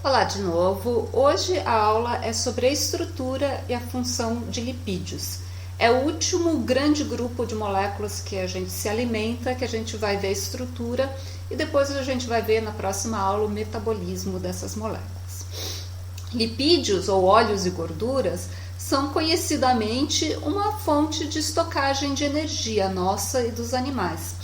Olá de novo. Hoje a aula é sobre a estrutura e a função de lipídios. É o último grande grupo de moléculas que a gente se alimenta, que a gente vai ver a estrutura e depois a gente vai ver na próxima aula o metabolismo dessas moléculas. Lipídios ou óleos e gorduras são conhecidamente uma fonte de estocagem de energia nossa e dos animais.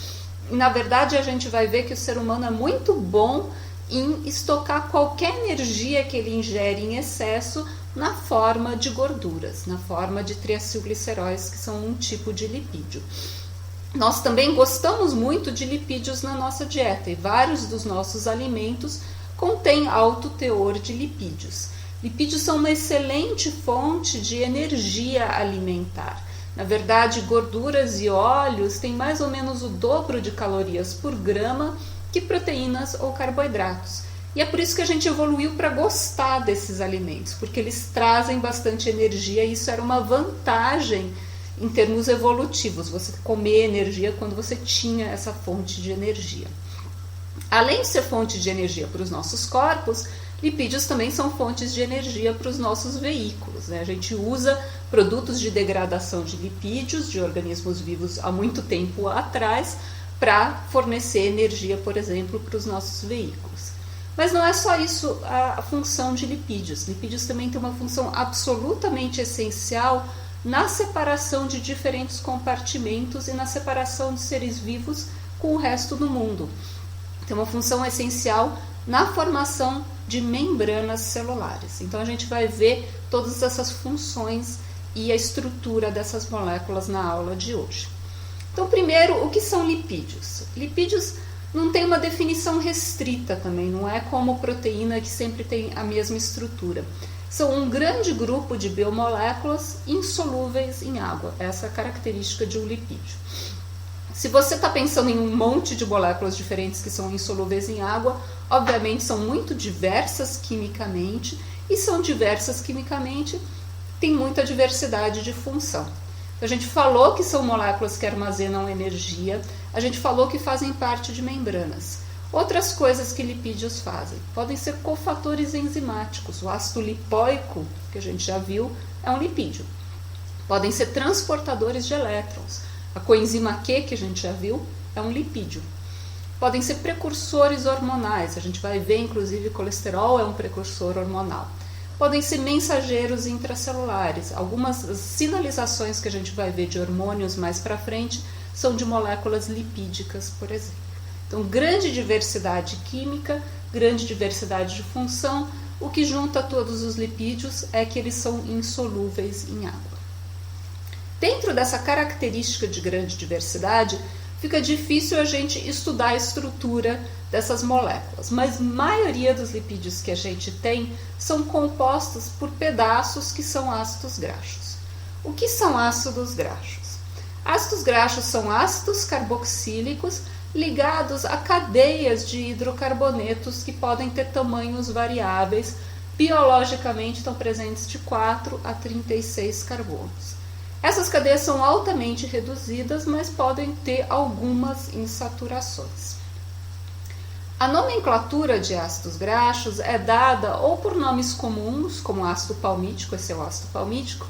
E, na verdade, a gente vai ver que o ser humano é muito bom em estocar qualquer energia que ele ingere em excesso na forma de gorduras, na forma de triacilgliceróis, que são um tipo de lipídio. Nós também gostamos muito de lipídios na nossa dieta e vários dos nossos alimentos contêm alto teor de lipídios. Lipídios são uma excelente fonte de energia alimentar. Na verdade, gorduras e óleos têm mais ou menos o dobro de calorias por grama que proteínas ou carboidratos. E é por isso que a gente evoluiu para gostar desses alimentos, porque eles trazem bastante energia e isso era uma vantagem em termos evolutivos, você comer energia quando você tinha essa fonte de energia. Além de ser fonte de energia para os nossos corpos, lipídios também são fontes de energia para os nossos veículos, né? A gente usa produtos de degradação de lipídios de organismos vivos há muito tempo atrás para fornecer energia, por exemplo, para os nossos veículos. Mas não é só isso a função de lipídios. Lipídios também tem uma função absolutamente essencial na separação de diferentes compartimentos e na separação de seres vivos com o resto do mundo. Tem uma função essencial na formação de membranas celulares. Então a gente vai ver todas essas funções e a estrutura dessas moléculas na aula de hoje. Então, primeiro, o que são lipídios? Lipídios não tem uma definição restrita também, não é como proteína que sempre tem a mesma estrutura. São um grande grupo de biomoléculas insolúveis em água, essa é a característica de um lipídio. Se você está pensando em um monte de moléculas diferentes que são insolúveis em água, obviamente são muito diversas quimicamente, e são diversas quimicamente, tem muita diversidade de função. A gente falou que são moléculas que armazenam energia, a gente falou que fazem parte de membranas. Outras coisas que lipídios fazem podem ser cofatores enzimáticos. O ácido lipóico, que a gente já viu, é um lipídio. Podem ser transportadores de elétrons. A coenzima Q, que a gente já viu, é um lipídio. Podem ser precursores hormonais. A gente vai ver, inclusive, colesterol é um precursor hormonal. Podem ser mensageiros intracelulares. Algumas sinalizações que a gente vai ver de hormônios mais para frente são de moléculas lipídicas, por exemplo. Então, grande diversidade química, grande diversidade de função. O que junta todos os lipídios é que eles são insolúveis em água. Dentro dessa característica de grande diversidade, fica difícil a gente estudar a estrutura dessas moléculas, mas a maioria dos lipídios que a gente tem são compostos por pedaços que são ácidos graxos. O que são ácidos graxos? Ácidos graxos são ácidos carboxílicos ligados a cadeias de hidrocarbonetos que podem ter tamanhos variáveis, biologicamente estão presentes de 4 a 36 carbonos. Essas cadeias são altamente reduzidas, mas podem ter algumas insaturações. A nomenclatura de ácidos graxos é dada ou por nomes comuns, como ácido palmítico, esse é o ácido palmítico,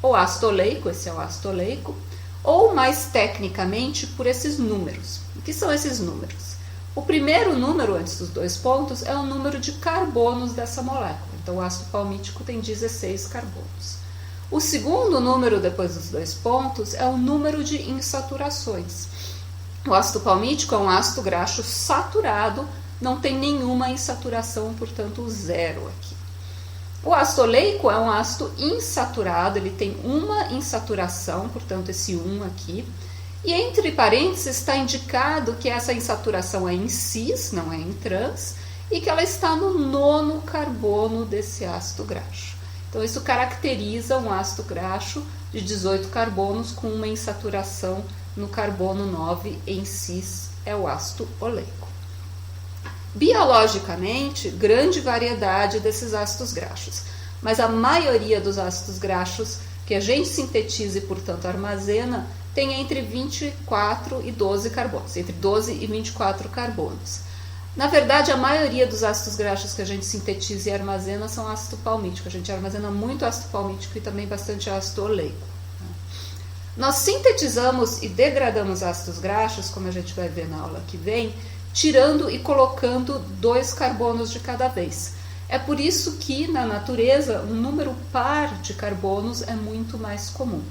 ou ácido oleico, esse é o ácido oleico, ou mais tecnicamente por esses números. O que são esses números? O primeiro número, antes dos dois pontos, é o número de carbonos dessa molécula. Então, o ácido palmítico tem 16 carbonos. O segundo número, depois dos dois pontos, é o número de insaturações. O ácido palmítico é um ácido graxo saturado, não tem nenhuma insaturação, portanto, zero aqui. O ácido oleico é um ácido insaturado, ele tem uma insaturação, portanto, esse 1 aqui. E entre parênteses está indicado que essa insaturação é em cis, não é em trans, e que ela está no 9º carbono desse ácido graxo. Então, isso caracteriza um ácido graxo de 18 carbonos com uma insaturação no carbono 9 em cis, é o ácido oleico. Biologicamente, grande variedade desses ácidos graxos, mas a maioria dos ácidos graxos que a gente sintetiza e, portanto, armazena, tem entre 24 e 12 carbonos, entre 12 e 24 carbonos. Na verdade, a maioria dos ácidos graxos que a gente sintetiza e armazena são ácido palmítico. A gente armazena muito ácido palmítico e também bastante ácido oleico. Nós sintetizamos e degradamos ácidos graxos, como a gente vai ver na aula que vem, tirando e colocando 2 carbonos de cada vez. É por isso que, na natureza, um número par de carbonos é muito mais comum.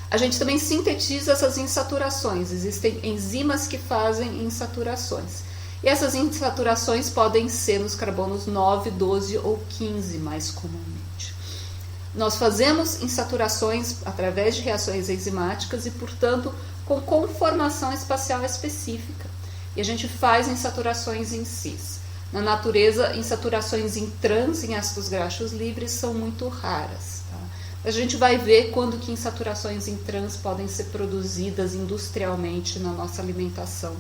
A gente também sintetiza essas insaturações. Existem enzimas que fazem insaturações. E essas insaturações podem ser nos carbonos 9, 12 ou 15 mais comumente. Nós fazemos insaturações através de reações enzimáticas e, portanto, com conformação espacial específica. E a gente faz insaturações em cis. Na natureza, insaturações em trans, em ácidos graxos livres, são muito raras. Tá? A gente vai ver quando que insaturações em trans podem ser produzidas industrialmente na nossa alimentação,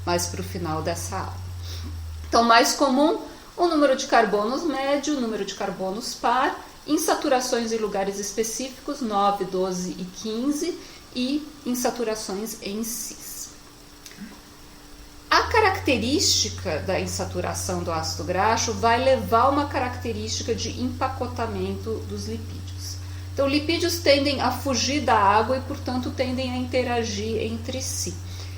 mais para o final dessa aula. Então, mais comum, o número de carbonos médio, o número de carbonos par, insaturações em lugares específicos, 9, 12 e 15, e insaturações em cis. A característica da insaturação do ácido graxo vai levar a uma característica de empacotamento dos lipídios. Então, lipídios tendem a fugir da água e, portanto, tendem a interagir entre si.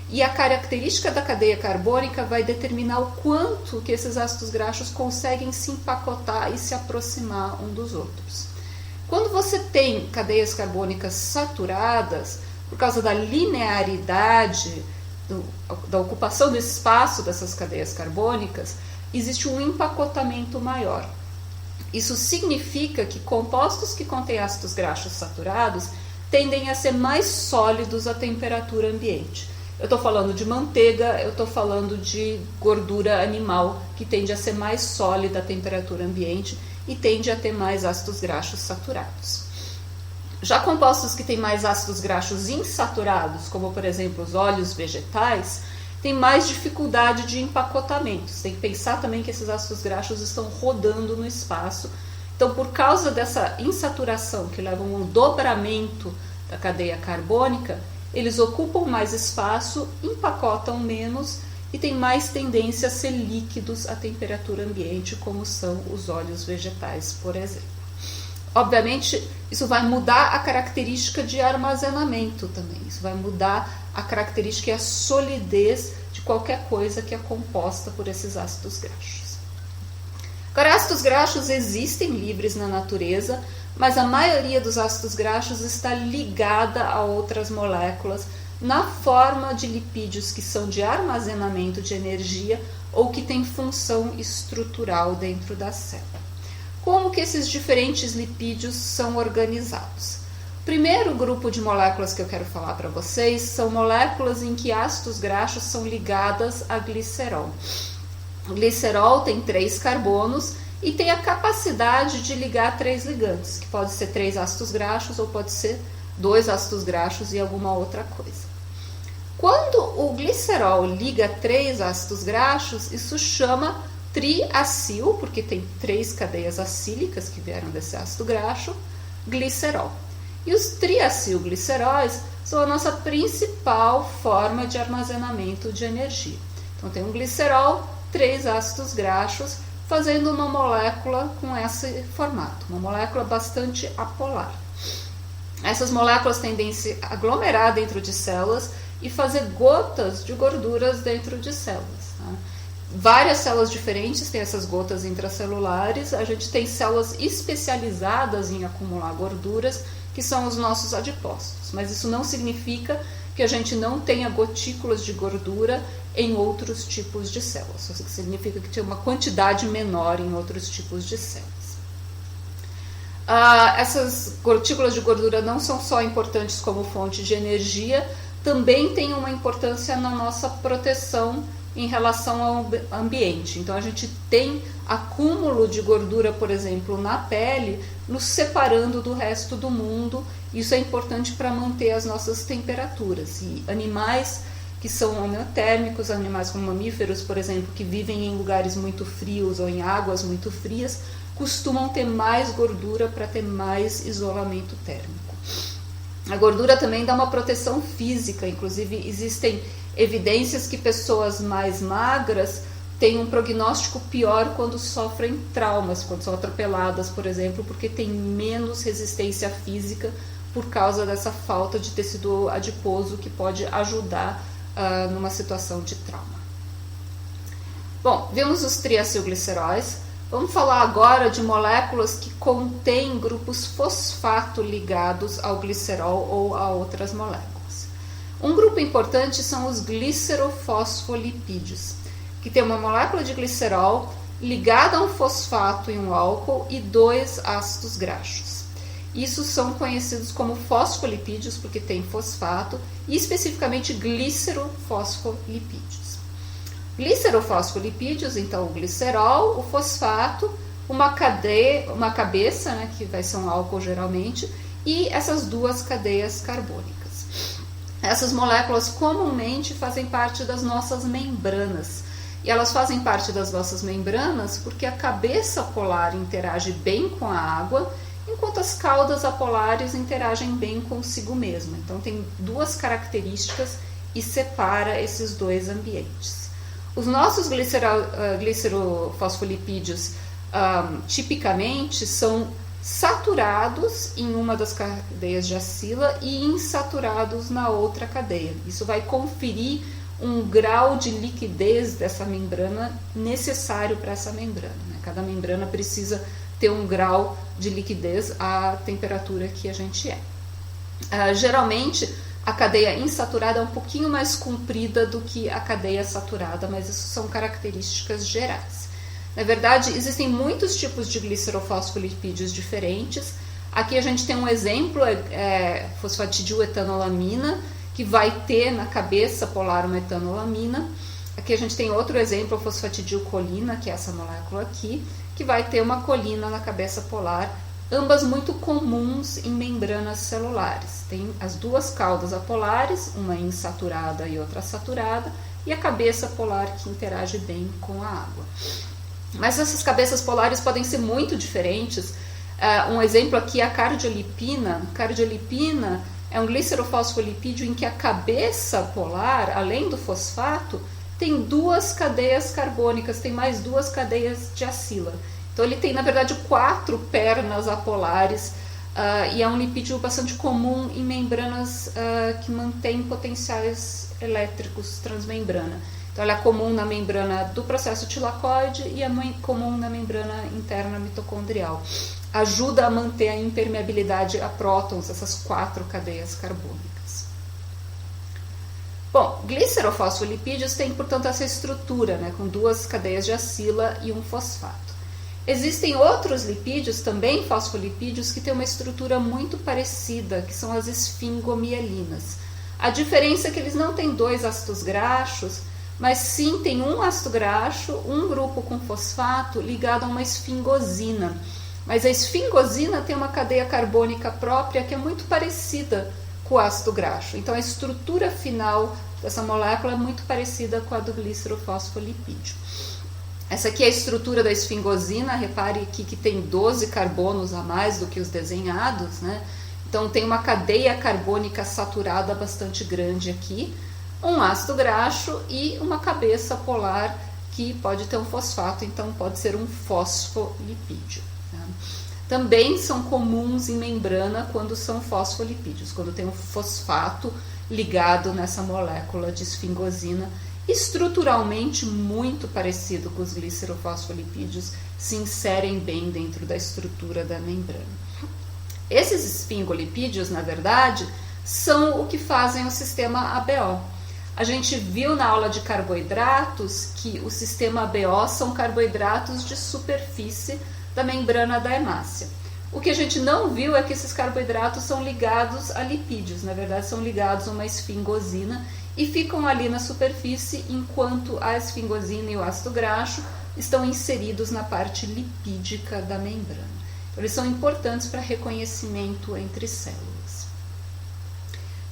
E a característica da cadeia carbônica vai determinar o quanto que esses ácidos graxos conseguem se empacotar e se aproximar um dos outros. Quando você tem cadeias carbônicas saturadas, por causa da linearidade da ocupação do espaço dessas cadeias carbônicas, existe um empacotamento maior. Isso significa que compostos que contêm ácidos graxos saturados tendem a ser mais sólidos à temperatura ambiente. Eu estou falando de manteiga, eu estou falando de gordura animal, que tende a ser mais sólida à temperatura ambiente e tende a ter mais ácidos graxos saturados. Já compostos que têm mais ácidos graxos insaturados, como por exemplo os óleos vegetais, têm mais dificuldade de empacotamento. Você tem que pensar também que esses ácidos graxos estão rodando no espaço. Então, por causa dessa insaturação que leva a um dobramento da cadeia carbônica, eles ocupam mais espaço, empacotam menos e têm mais tendência a ser líquidos à temperatura ambiente, como são os óleos vegetais, por exemplo. Obviamente, isso vai mudar a característica de armazenamento também. Isso vai mudar a característica e a solidez de qualquer coisa que é composta por esses ácidos graxos. Agora, ácidos graxos existem livres na natureza, mas a maioria dos ácidos graxos está ligada a outras moléculas na forma de lipídios que são de armazenamento de energia ou que têm função estrutural dentro da célula. Como que esses diferentes lipídios são organizados? O primeiro grupo de moléculas que eu quero falar para vocês são moléculas em que ácidos graxos são ligadas a glicerol. O glicerol tem 3 carbonos e tem a capacidade de ligar 3 ligantes, que pode ser 3 ácidos graxos ou pode ser 2 ácidos graxos e alguma outra coisa. Quando o glicerol liga 3 ácidos graxos, isso chama triacil, porque tem 3 cadeias acílicas que vieram desse ácido graxo, glicerol. E os triacilgliceróis são a nossa principal forma de armazenamento de energia. Então tem um glicerol, 3 ácidos graxos, fazendo uma molécula com esse formato, uma molécula bastante apolar. Essas moléculas tendem a se aglomerar dentro de células e fazer gotas de gorduras dentro de células. Tá? Várias células diferentes têm essas gotas intracelulares. A gente tem células especializadas em acumular gorduras, que são os nossos adipócitos. Mas isso não significa que a gente não tenha gotículas de gordura em outros tipos de células. Isso significa que tem uma quantidade menor em outros tipos de células. Essas gotículas de gordura não são só importantes como fonte de energia, também têm uma importância na nossa proteção em relação ao ambiente. Então, a gente tem acúmulo de gordura, por exemplo, na pele, nos separando do resto do mundo. Isso é importante para manter as nossas temperaturas. E animais que são homeotérmicos, animais como mamíferos, por exemplo, que vivem em lugares muito frios ou em águas muito frias, costumam ter mais gordura para ter mais isolamento térmico. A gordura também dá uma proteção física, inclusive existem evidências que pessoas mais magras têm um prognóstico pior quando sofrem traumas, quando são atropeladas, por exemplo, porque tem menos resistência física por causa dessa falta de tecido adiposo que pode ajudar numa situação de trauma. Bom, vimos os triacilgliceróis. Vamos falar agora de moléculas que contêm grupos fosfato ligados ao glicerol ou a outras moléculas. Um grupo importante são os glicerofosfolipídios, que tem uma molécula de glicerol ligada a um fosfato e um álcool e 2 ácidos graxos. Isso são conhecidos como fosfolipídios porque tem fosfato e especificamente glicerofosfolipídios. Glicerofosfolipídios, então o glicerol, o fosfato, uma cabeça, né, que vai ser um álcool geralmente, e essas 2 cadeias carbônicas. Essas moléculas comumente fazem parte das nossas membranas. E elas fazem parte das nossas membranas porque a cabeça polar interage bem com a água, enquanto as caudas apolares interagem bem consigo mesma. Então tem 2 características e separa esses 2 ambientes. Os nossos glicerofosfolipídios tipicamente são saturados em uma das cadeias de acila e insaturados na outra cadeia. Isso vai conferir um grau de liquidez dessa membrana necessário para essa membrana, né? Cada membrana precisa ter um grau de liquidez à temperatura que a gente é. Geralmente, a cadeia insaturada é um pouquinho mais comprida do que a cadeia saturada, mas isso são características gerais. Na verdade, existem muitos tipos de glicerofosfolipídios diferentes. Aqui a gente tem um exemplo, fosfatidiletanolamina, que vai ter na cabeça polar uma etanolamina. Aqui a gente tem outro exemplo, fosfatidilcolina, que é essa molécula aqui, que vai ter uma colina na cabeça polar, ambas muito comuns em membranas celulares. Tem as 2 caudas apolares, uma insaturada e outra saturada, e a cabeça polar que interage bem com a água. Mas essas cabeças polares podem ser muito diferentes. Um exemplo aqui é a cardiolipina. Cardiolipina é um glicerofosfolipídio em que a cabeça polar, além do fosfato, tem 2 cadeias carbônicas, tem mais 2 cadeias de acila. Então ele tem, na verdade, 4 pernas apolares e é um lipídio bastante comum em membranas que mantêm potenciais elétricos transmembrana. Então ela é comum na membrana do processo tilacoide e é comum na membrana interna mitocondrial. Ajuda a manter a impermeabilidade a prótons, essas 4 cadeias carbônicas. Bom, glicerofosfolipídios têm, portanto, essa estrutura, né, com 2 cadeias de acila e um fosfato. Existem outros lipídios, também fosfolipídios, que têm uma estrutura muito parecida, que são as esfingomielinas. A diferença é que eles não têm 2 ácidos graxos, mas sim tem um ácido graxo, um grupo com fosfato ligado a uma esfingosina. Mas a esfingosina tem uma cadeia carbônica própria que é muito parecida com o ácido graxo. Então a estrutura final dessa molécula é muito parecida com a do glicerofosfolipídio. Essa aqui é a estrutura da esfingosina, repare aqui que tem 12 carbonos a mais do que os desenhados, né? Então tem uma cadeia carbônica saturada bastante grande aqui, um ácido graxo e uma cabeça polar que pode ter um fosfato, então pode ser um fosfolipídio. Tá? Também são comuns em membrana quando são fosfolipídios, quando tem um fosfato ligado nessa molécula de esfingosina, estruturalmente muito parecido com os glicerofosfolipídios, se inserem bem dentro da estrutura da membrana. Esses esfingolipídios, na verdade, são o que fazem o sistema ABO. A gente viu na aula de carboidratos que o sistema ABO são carboidratos de superfície da membrana da hemácia. O que a gente não viu é que esses carboidratos são ligados a lipídios, na verdade são ligados a uma esfingosina e ficam ali na superfície, enquanto a esfingosina e o ácido graxo estão inseridos na parte lipídica da membrana. Então, eles são importantes para reconhecimento entre células.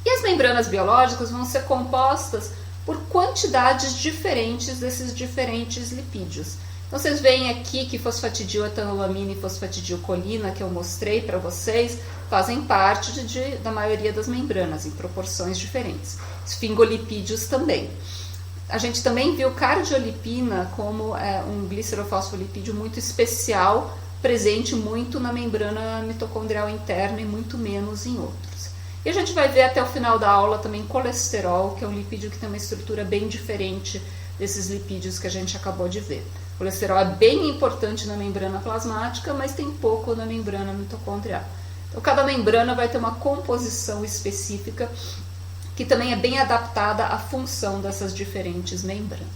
E as membranas biológicas vão ser compostas por quantidades diferentes desses diferentes lipídios. Então, vocês veem aqui que fosfatidiletanolamina e fosfatidilcolina, que eu mostrei para vocês, fazem parte da maioria das membranas, em proporções diferentes. Esfingolipídios também. A gente também viu cardiolipina como um glicerofosfolipídio muito especial, presente muito na membrana mitocondrial interna e muito menos em outros. E a gente vai ver até o final da aula também colesterol, que é um lipídio que tem uma estrutura bem diferente desses lipídios que a gente acabou de ver. O colesterol é bem importante na membrana plasmática, mas tem pouco na membrana mitocondrial. Então, cada membrana vai ter uma composição específica que também é bem adaptada à função dessas diferentes membranas.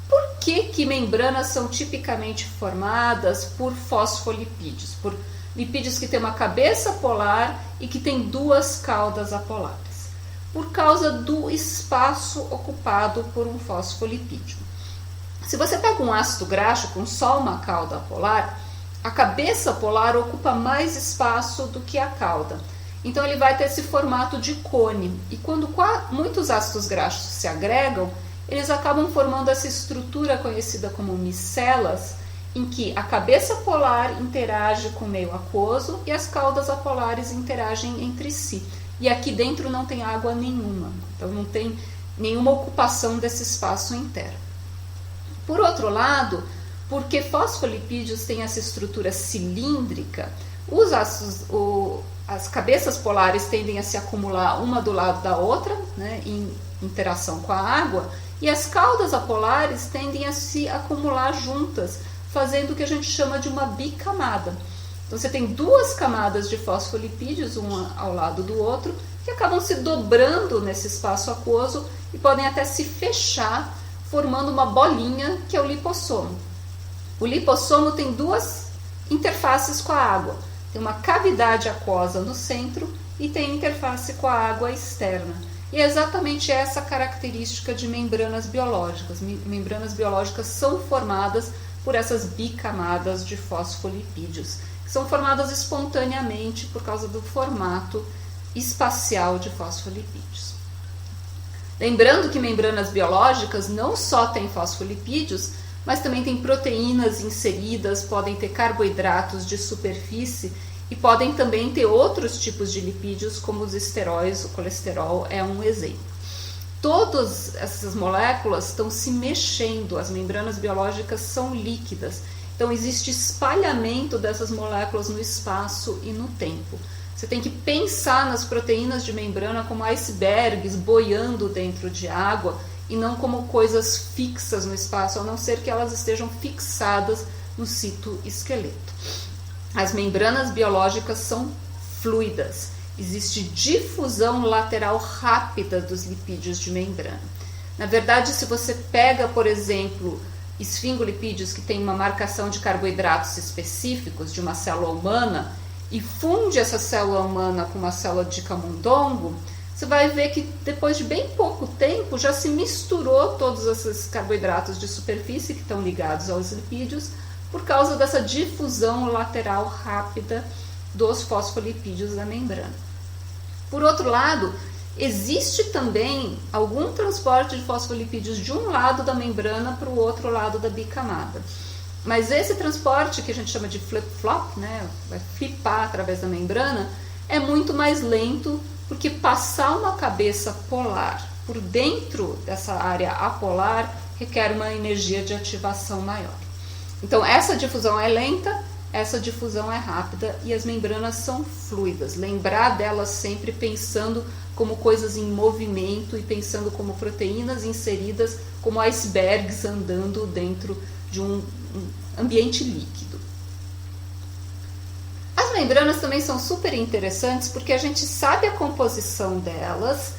Por que membranas são tipicamente formadas por fosfolipídios? Por lipídios que têm uma cabeça polar e que têm duas caudas apolares. Por causa do espaço ocupado por um fosfolipídio. Se você pega um ácido graxo com só uma cauda apolar, a cabeça polar ocupa mais espaço do que a cauda. Então ele vai ter esse formato de cone. E quando muitos ácidos graxos se agregam, eles acabam formando essa estrutura conhecida como micelas, em que a cabeça polar interage com o meio aquoso e as caudas apolares interagem entre si. E aqui dentro não tem água nenhuma, então não tem nenhuma ocupação desse espaço interno. Por outro lado, porque fosfolipídios têm essa estrutura cilíndrica, as cabeças polares tendem a se acumular uma do lado da outra, né, em interação com a água, e as caudas apolares tendem a se acumular juntas, fazendo o que a gente chama de uma bicamada. Então você tem duas camadas de fosfolipídios, uma ao lado do outro, que acabam se dobrando nesse espaço aquoso e podem até se fechar, formando uma bolinha que é o lipossomo. O lipossomo tem duas interfaces com a água. Tem uma cavidade aquosa no centro e tem interface com a água externa. E é exatamente essa característica de membranas biológicas. Membranas biológicas são formadas por essas bicamadas de fosfolipídios, que são formadas espontaneamente por causa do formato espacial de fosfolipídios. Lembrando que membranas biológicas não só têm fosfolipídios, mas também tem proteínas inseridas, podem ter carboidratos de superfície e podem também ter outros tipos de lipídios, como os esteróis, o colesterol é um exemplo. Todas essas moléculas estão se mexendo, as membranas biológicas são líquidas, então existe espalhamento dessas moléculas no espaço e no tempo. Você tem que pensar nas proteínas de membrana como icebergs boiando dentro de água e não como coisas fixas no espaço, a não ser que elas estejam fixadas no citoesqueleto. As membranas biológicas são fluidas. Existe difusão lateral rápida dos lipídios de membrana. Na verdade, se você pega, por exemplo, esfingolipídios que têm uma marcação de carboidratos específicos de uma célula humana e funde essa célula humana com uma célula de camundongo, você vai ver que depois de bem pouco tempo já se misturou todos esses carboidratos de superfície que estão ligados aos lipídios por causa dessa difusão lateral rápida dos fosfolipídios da membrana. Por outro lado, existe também algum transporte de fosfolipídios de um lado da membrana para o outro lado da bicamada. Mas esse transporte, que a gente chama de flip-flop, né, vai flipar através da membrana, é muito mais lento, porque passar uma cabeça polar por dentro dessa área apolar requer uma energia de ativação maior. Então, essa difusão é lenta, essa difusão é rápida e as membranas são fluidas. Lembrar delas sempre pensando como coisas em movimento e pensando como proteínas inseridas, como icebergs andando dentro de um ambiente líquido. As membranas também são super interessantes porque a gente sabe a composição delas,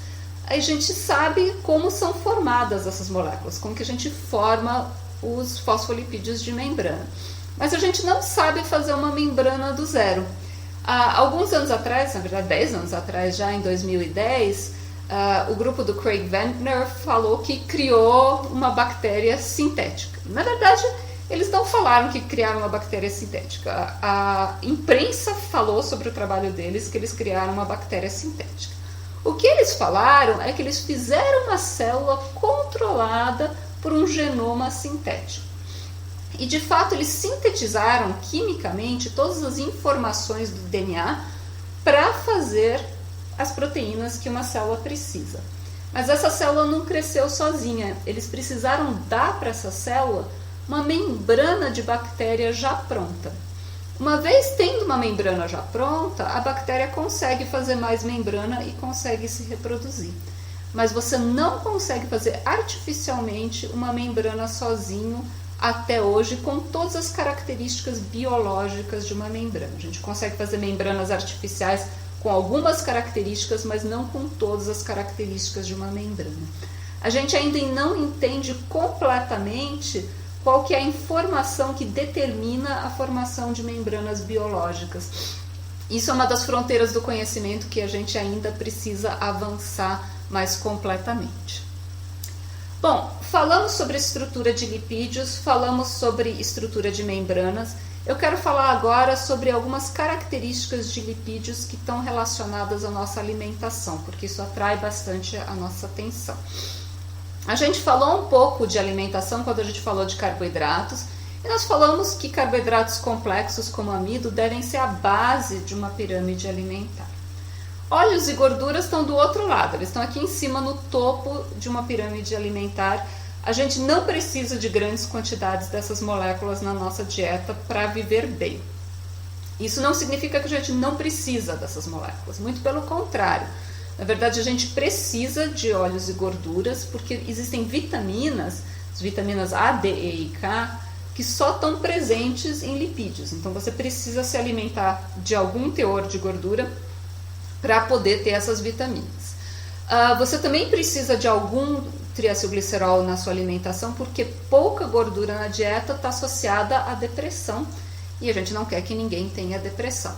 a gente sabe como são formadas essas moléculas, como que a gente forma os fosfolipídios de membrana. Mas a gente não sabe fazer uma membrana do zero. Há alguns anos atrás, na verdade 10 anos atrás, já em 2010, o grupo do Craig Ventner falou que criou uma bactéria sintética. Na verdade, eles não falaram que criaram uma bactéria sintética. A imprensa falou sobre o trabalho deles, que eles criaram uma bactéria sintética. O que eles falaram é que eles fizeram uma célula controlada por um genoma sintético. E de fato eles sintetizaram quimicamente todas as informações do DNA para fazer as proteínas que uma célula precisa. Mas essa célula não cresceu sozinha, eles precisaram dar para essa célula uma membrana de bactéria já pronta. Uma vez tendo uma membrana já pronta, a bactéria consegue fazer mais membrana e consegue se reproduzir. Mas você não consegue fazer artificialmente uma membrana sozinho até hoje, com todas as características biológicas de uma membrana. A gente consegue fazer membranas artificiais com algumas características, mas não com todas as características de uma membrana. A gente ainda não entende completamente qual que é a informação que determina a formação de membranas biológicas. Isso é uma das fronteiras do conhecimento que a gente ainda precisa avançar mais completamente. Bom, falamos sobre estrutura de lipídios, falamos sobre estrutura de membranas. Eu quero falar agora sobre algumas características de lipídios que estão relacionadas à nossa alimentação, porque isso atrai bastante a nossa atenção. A gente falou um pouco de alimentação quando a gente falou de carboidratos, e nós falamos que carboidratos complexos como amido devem ser a base de uma pirâmide alimentar. Óleos e gorduras estão do outro lado, eles estão aqui em cima no topo de uma pirâmide alimentar. A gente não precisa de grandes quantidades dessas moléculas na nossa dieta para viver bem. Isso não significa que a gente não precisa dessas moléculas, muito pelo contrário. Na verdade, a gente precisa de óleos e gorduras porque existem vitaminas, as vitaminas A, D, E e K, que só estão presentes em lipídios. Então, você precisa se alimentar de algum teor de gordura para poder ter essas vitaminas. Você também precisa de algum triacilglicerol na sua alimentação, porque pouca gordura na dieta está associada à depressão e a gente não quer que ninguém tenha depressão.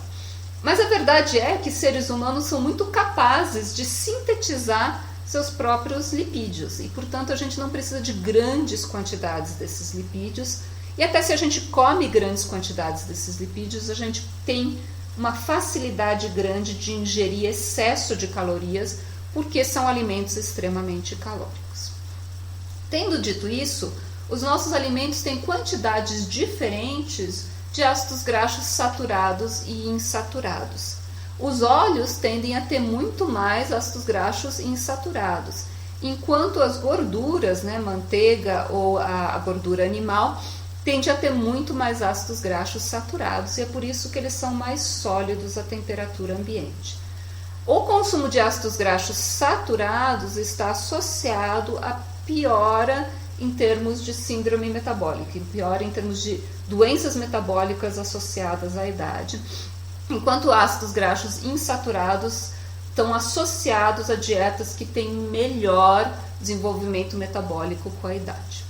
Mas a verdade é que seres humanos são muito capazes de sintetizar seus próprios lipídios e, portanto, a gente não precisa de grandes quantidades desses lipídios. E até se a gente come grandes quantidades desses lipídios, a gente tem uma facilidade grande de ingerir excesso de calorias, porque são alimentos extremamente calóricos. Tendo dito isso, os nossos alimentos têm quantidades diferentes de ácidos graxos saturados e insaturados. Os óleos tendem a ter muito mais ácidos graxos insaturados, enquanto as gorduras, manteiga ou a gordura animal, tende a ter muito mais ácidos graxos saturados, e é por isso que eles são mais sólidos à temperatura ambiente. O consumo de ácidos graxos saturados está associado a piora em termos de síndrome metabólica, piora em termos de doenças metabólicas associadas à idade, enquanto ácidos graxos insaturados estão associados a dietas que têm melhor desenvolvimento metabólico com a idade.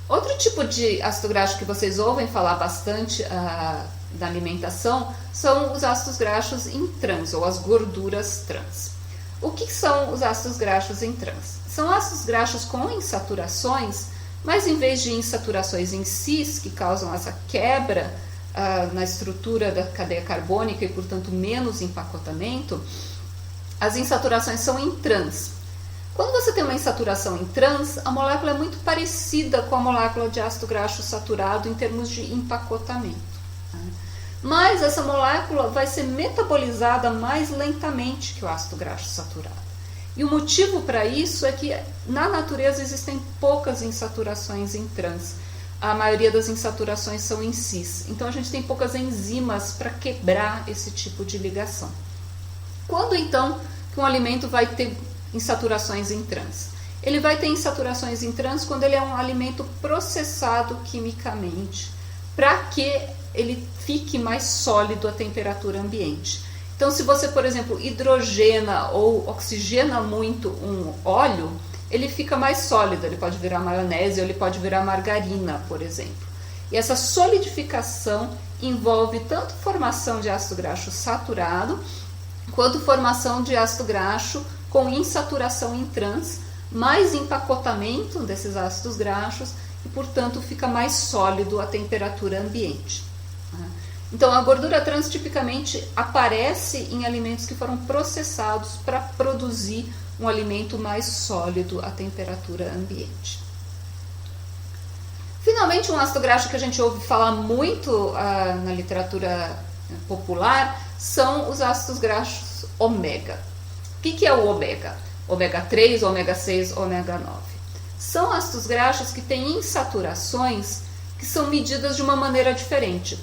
Outro tipo de ácido graxo que vocês ouvem falar bastante da alimentação são os ácidos graxos em trans, ou as gorduras trans. O que são os ácidos graxos em trans? São ácidos graxos com insaturações, mas em vez de insaturações em cis, que causam essa quebra na estrutura da cadeia carbônica e, portanto, menos empacotamento, as insaturações são em trans. Quando você tem uma insaturação em trans, a molécula é muito parecida com a molécula de ácido graxo saturado em termos de empacotamento. Mas essa molécula vai ser metabolizada mais lentamente que o ácido graxo saturado. E o motivo para isso é que na natureza existem poucas insaturações em trans. A maioria das insaturações são em cis. Então a gente tem poucas enzimas para quebrar esse tipo de ligação. Quando então que um alimento vai ter insaturações em trans? Ele vai ter insaturações em trans quando ele é um alimento processado quimicamente, para que ele fique mais sólido à temperatura ambiente. Então, se você, por exemplo, hidrogena ou oxigena muito um óleo, ele fica mais sólido, ele pode virar maionese ou ele pode virar margarina, por exemplo. E essa solidificação envolve tanto formação de ácido graxo saturado, quanto formação de ácido graxo com insaturação em trans, mais empacotamento desses ácidos graxos e, portanto, fica mais sólido à temperatura ambiente. Então, a gordura trans tipicamente aparece em alimentos que foram processados para produzir um alimento mais sólido à temperatura ambiente. Finalmente, um ácido graxo que a gente ouve falar muito na literatura popular são os ácidos graxos ômega. O que é o ômega? ômega 3, ômega 6, ômega 9. São ácidos graxos que têm insaturações que são medidas de uma maneira diferente.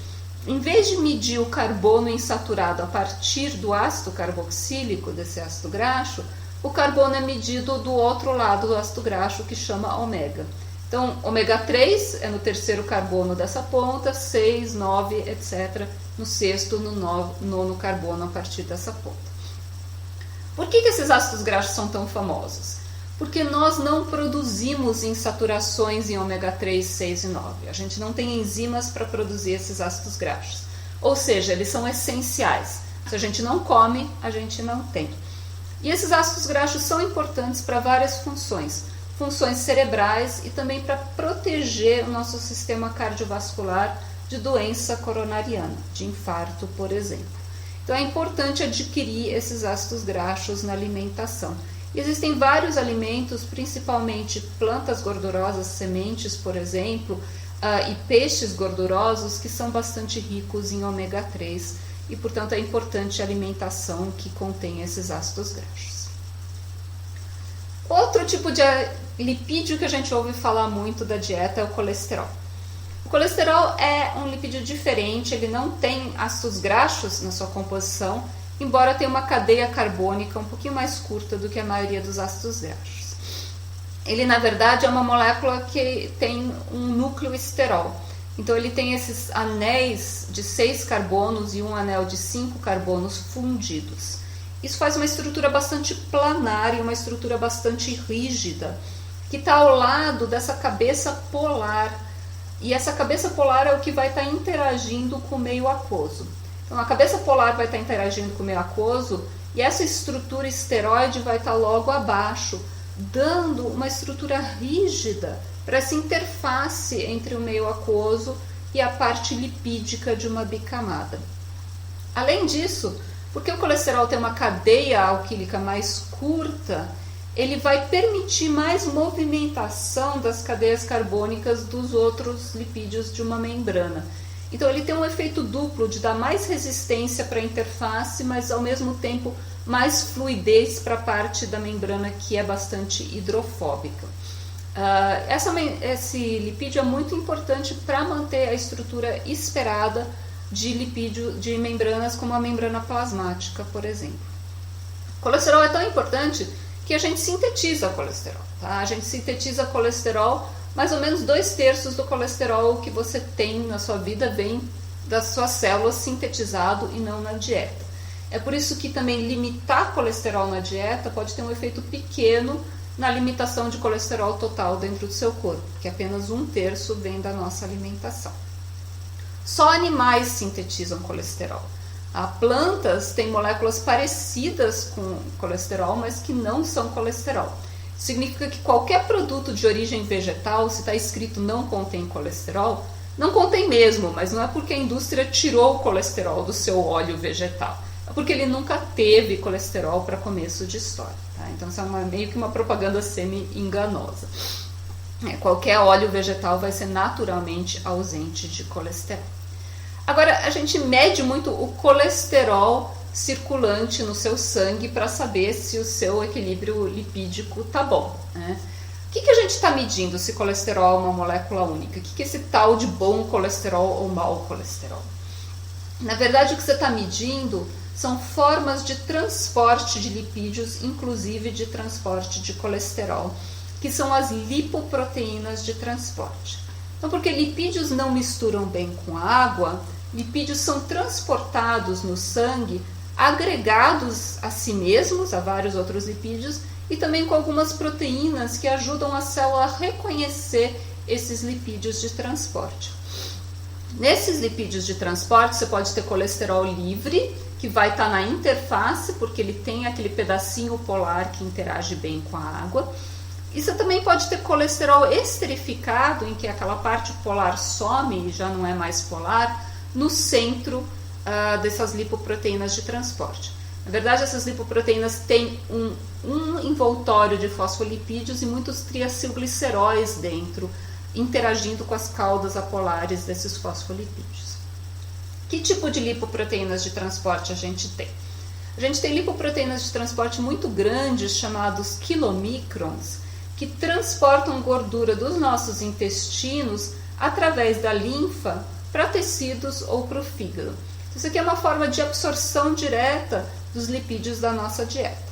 Em vez de medir o carbono insaturado a partir do ácido carboxílico desse ácido graxo, o carbono é medido do outro lado do ácido graxo, que chama ômega. Então, ômega 3 é no terceiro carbono dessa ponta, 6, 9, etc., no sexto, no nono carbono a partir dessa ponta. Por que esses ácidos graxos são tão famosos? Porque nós não produzimos insaturações em ômega 3, 6 e 9. A gente não tem enzimas para produzir esses ácidos graxos. Ou seja, eles são essenciais. Se a gente não come, a gente não tem. E esses ácidos graxos são importantes para várias funções. Funções cerebrais e também para proteger o nosso sistema cardiovascular de doença coronariana, de infarto, por exemplo. Então é importante adquirir esses ácidos graxos na alimentação. E existem vários alimentos, principalmente plantas gordurosas, sementes, por exemplo, e peixes gordurosos que são bastante ricos em ômega 3 e, portanto, é importante a alimentação que contém esses ácidos graxos. Outro tipo de lipídio que a gente ouve falar muito da dieta é o colesterol. O colesterol é um lipídio diferente, ele não tem ácidos graxos na sua composição, embora tenha uma cadeia carbônica um pouquinho mais curta do que a maioria dos ácidos graxos. Ele, na verdade, é uma molécula que tem um núcleo esterol. Então, ele tem esses anéis de 6 carbonos e um anel de 5 carbonos fundidos. Isso faz uma estrutura bastante planar e uma estrutura bastante rígida, que está ao lado dessa cabeça polar. E essa cabeça polar é o que vai estar interagindo com o meio aquoso. Então, a cabeça polar vai estar interagindo com o meio aquoso e essa estrutura esteroide vai estar logo abaixo, dando uma estrutura rígida para essa interface entre o meio aquoso e a parte lipídica de uma bicamada. Além disso, porque o colesterol tem uma cadeia alquílica mais curta, ele vai permitir mais movimentação das cadeias carbônicas dos outros lipídios de uma membrana. Então ele tem um efeito duplo de dar mais resistência para a interface, mas ao mesmo tempo mais fluidez para a parte da membrana que é bastante hidrofóbica. Esse lipídio é muito importante para manter a estrutura esperada de lipídio de membranas como a membrana plasmática, por exemplo. O colesterol é tão importante que a gente sintetiza colesterol. Tá? A gente sintetiza colesterol. Mais ou menos 2/3 do colesterol que você tem na sua vida vem das suas células sintetizado e não na dieta. É por isso que também limitar colesterol na dieta pode ter um efeito pequeno na limitação de colesterol total dentro do seu corpo, que apenas 1/3 vem da nossa alimentação. Só animais sintetizam colesterol. Plantas têm moléculas parecidas com colesterol, mas que não são colesterol. Significa que qualquer produto de origem vegetal, se está escrito não contém colesterol, não contém mesmo, mas não é porque a indústria tirou o colesterol do seu óleo vegetal. É porque ele nunca teve colesterol para começo de história. Tá? Então, isso é meio que uma propaganda semi-enganosa. Qualquer óleo vegetal vai ser naturalmente ausente de colesterol. Agora, a gente mede muito o colesterol circulante no seu sangue para saber se o seu equilíbrio lipídico está bom. Né? O que a gente está medindo se colesterol é uma molécula única? O que é esse tal de bom colesterol ou mau colesterol? Na verdade, o que você está medindo são formas de transporte de lipídios, inclusive de transporte de colesterol, que são as lipoproteínas de transporte. Então, porque lipídios não misturam bem com a água, lipídios são transportados no sangue, agregados a si mesmos, a vários outros lipídios, e também com algumas proteínas que ajudam a célula a reconhecer esses lipídios de transporte. Nesses lipídios de transporte, você pode ter colesterol livre, que vai estar na interface, porque ele tem aquele pedacinho polar que interage bem com a água. E você também pode ter colesterol esterificado, em que aquela parte polar some e já não é mais polar, no centro dessas lipoproteínas de transporte. Na verdade, essas lipoproteínas têm um envoltório de fosfolipídios e muitos triacilgliceróis dentro, interagindo com as caudas apolares desses fosfolipídios. Que tipo de lipoproteínas de transporte a gente tem? A gente tem lipoproteínas de transporte muito grandes, chamados quilomicrons, que transportam gordura dos nossos intestinos através da linfa para tecidos ou para o fígado. Isso aqui é uma forma de absorção direta dos lipídios da nossa dieta.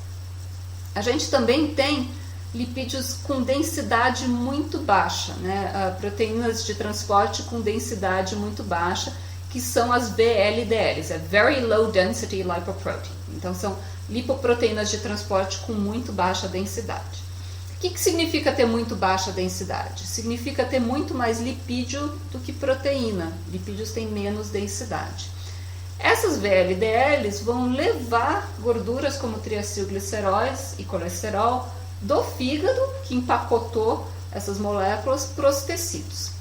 A gente também tem lipídios com densidade muito baixa, né? Proteínas de transporte com densidade muito baixa, que são as VLDLs, é Very Low Density Lipoprotein. Então são lipoproteínas de transporte com muito baixa densidade. O que significa ter muito baixa densidade? Significa ter muito mais lipídio do que proteína. Lipídios têm menos densidade. Essas VLDLs vão levar gorduras como triacilgliceróis e colesterol do fígado, que empacotou essas moléculas, para os tecidos.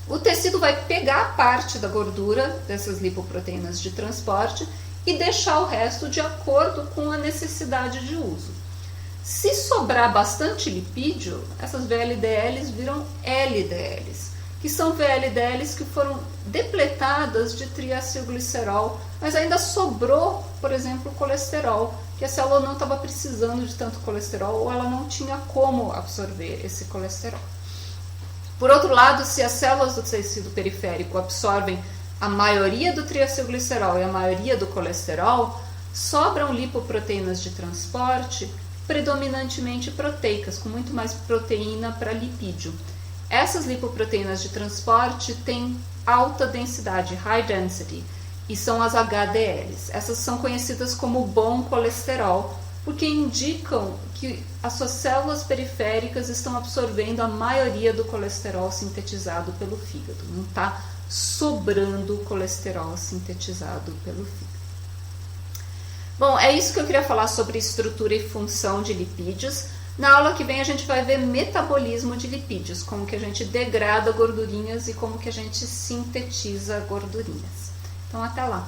O tecido vai pegar parte da gordura dessas lipoproteínas de transporte e deixar o resto de acordo com a necessidade de uso. Se sobrar bastante lipídio, essas VLDLs viram LDLs, que são VLDLs que foram depletadas de triacilglicerol, mas ainda sobrou, por exemplo, colesterol, que a célula não estava precisando de tanto colesterol ou ela não tinha como absorver esse colesterol. Por outro lado, se as células do tecido periférico absorvem a maioria do triacilglicerol e a maioria do colesterol, sobram lipoproteínas de transporte predominantemente proteicas, com muito mais proteína para lipídio. Essas lipoproteínas de transporte têm alta densidade, high density, e são as HDLs. Essas são conhecidas como bom colesterol, porque indicam que as suas células periféricas estão absorvendo a maioria do colesterol sintetizado pelo fígado. Não está sobrando colesterol sintetizado pelo fígado. Bom, é isso que eu queria falar sobre estrutura e função de lipídios. Na aula que vem a gente vai ver metabolismo de lipídios, como que a gente degrada gordurinhas e como que a gente sintetiza gordurinhas. Então até lá!